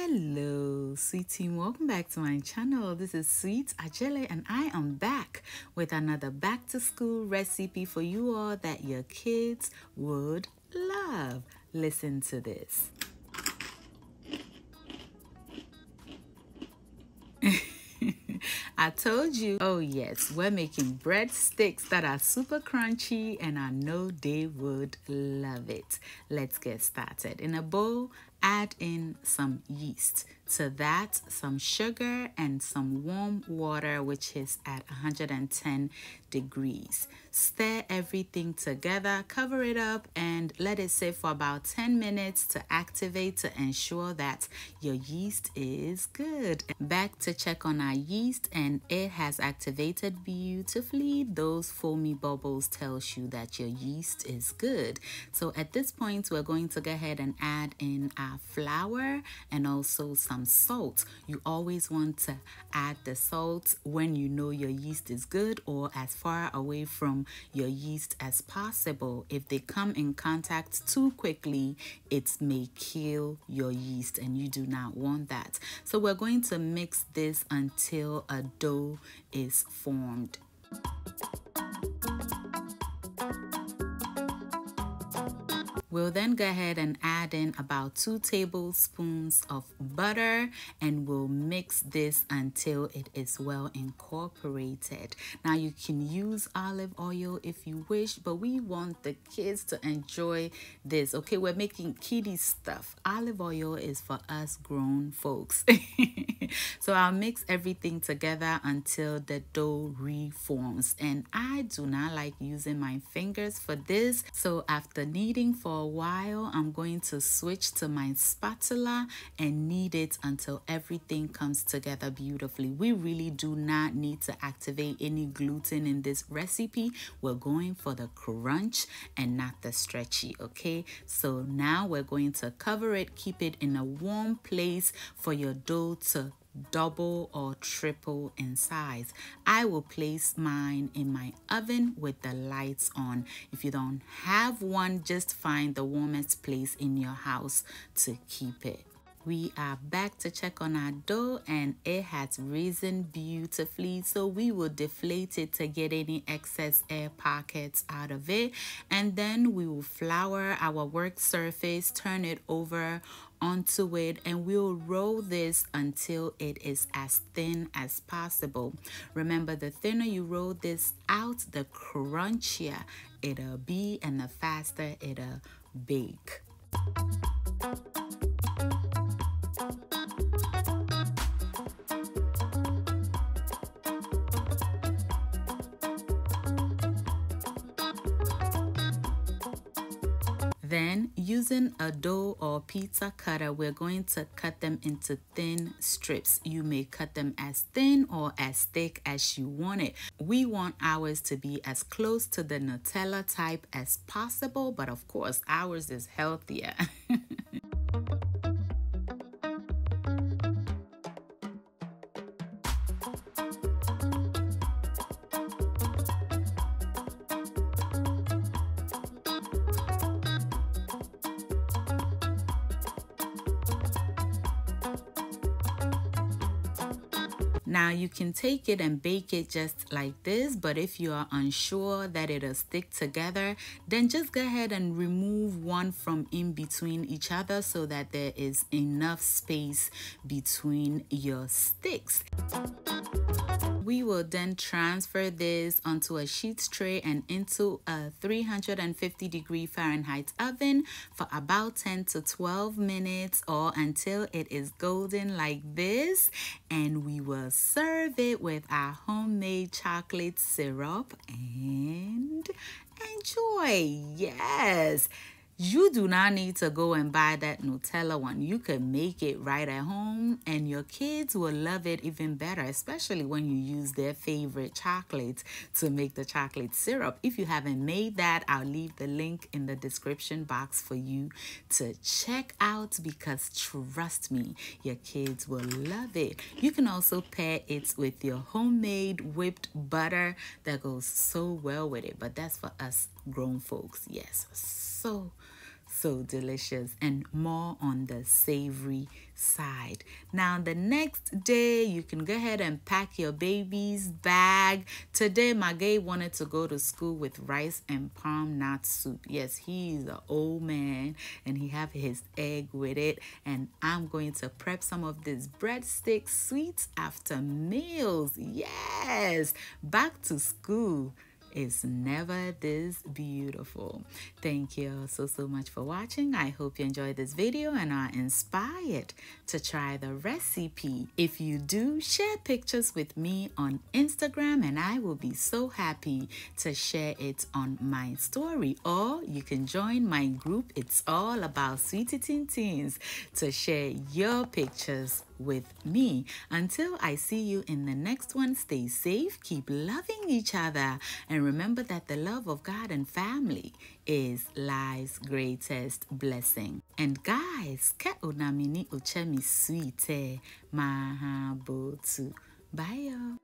Hello, sweet team. Welcome back to my channel. This is Sweet Ajele, and I am back with another back to school recipe for you all that your kids would love. Listen to this. I told you, oh yes, we're making breadsticks that are super crunchy and I know they would love it. Let's get started. In a bowl, add in some yeast. To that, some sugar and some warm water, which is at 110 degrees. Stir everything together, cover it up, and let it sit for about 10 minutes to activate to ensure that your yeast is good. Back to check on our yeast, and it has activated beautifully. Those foamy bubbles tells you that your yeast is good. So at this point, we're going to go ahead and add in our flour and also some salt. You always want to add the salt when you know your yeast is good or as far away from your yeast as possible. If they come in contact too quickly, it may kill your yeast and you do not want that. So we're going to mix this until a dough is formed. We'll then go ahead and add in about 2 tablespoons of butter, and we'll mix this until it is well incorporated. Now you can use olive oil if you wish, but we want the kids to enjoy this. Okay, we're making kiddie stuff. Olive oil is for us grown folks. So I'll mix everything together until the dough reforms, and I do not like using my fingers for this. So after kneading for a while, I'm going to switch to my spatula and knead it until everything comes together beautifully. We really do not need to activate any gluten in this recipe. We're going for the crunch and not the stretchy, okay? So now we're going to cover it, keep it in a warm place for your dough to double or triple in size. I will place mine in my oven with the lights on. If you don't have one, just find the warmest place in your house to keep it. We are back to check on our dough, and it has risen beautifully. So we will deflate it to get any excess air pockets out of it. And then we will flour our work surface, turn it over onto it, and we'll roll this until it is as thin as possible. Remember, the thinner you roll this out, the crunchier it'll be and the faster it'll bake. Then, using a dough or pizza cutter, we're going to cut them into thin strips. You may cut them as thin or as thick as you want it. We want ours to be as close to the Nutella type as possible, but of course, ours is healthier. Now you can take it and bake it just like this, but if you are unsure that it'll stick together, then just go ahead and remove one from in between each other so that there is enough space between your sticks. We will then transfer this onto a sheet tray and into a 350-degree Fahrenheit oven for about 10 to 12 minutes or until it is golden like this. And we will serve it with our homemade chocolate syrup and enjoy. Yes. You do not need to go and buy that Nutella one. You can make it right at home and your kids will love it even better, especially when you use their favorite chocolate to make the chocolate syrup. If you haven't made that, I'll leave the link in the description box for you to check out because trust me, your kids will love it. You can also pair it with your homemade whipped butter that goes so well with it, but that's for us grown folks. Yes, so delicious and more on the savory side. Now the next day you can go ahead and pack your baby's bag. Today Magay wanted to go to school with rice and palm nut soup. Yes, he's an old man and he have his egg with it, and I'm going to prep some of these breadstick sweets after meals. Yes, back to school is never this beautiful. Thank you so much for watching. I hope you enjoyed this video and are inspired to try the recipe. If you do, share pictures with me on Instagram and I will be so happy to share it on my story. Or you can join my group, It's All About Sweet Eating Teens, to share your pictures with me. Until I see you in the next one, stay safe, keep loving each other, and remember that the love of God and family is life's greatest blessing. And guys, ke unamini uchemi sweet mahabotu. Bye y'all.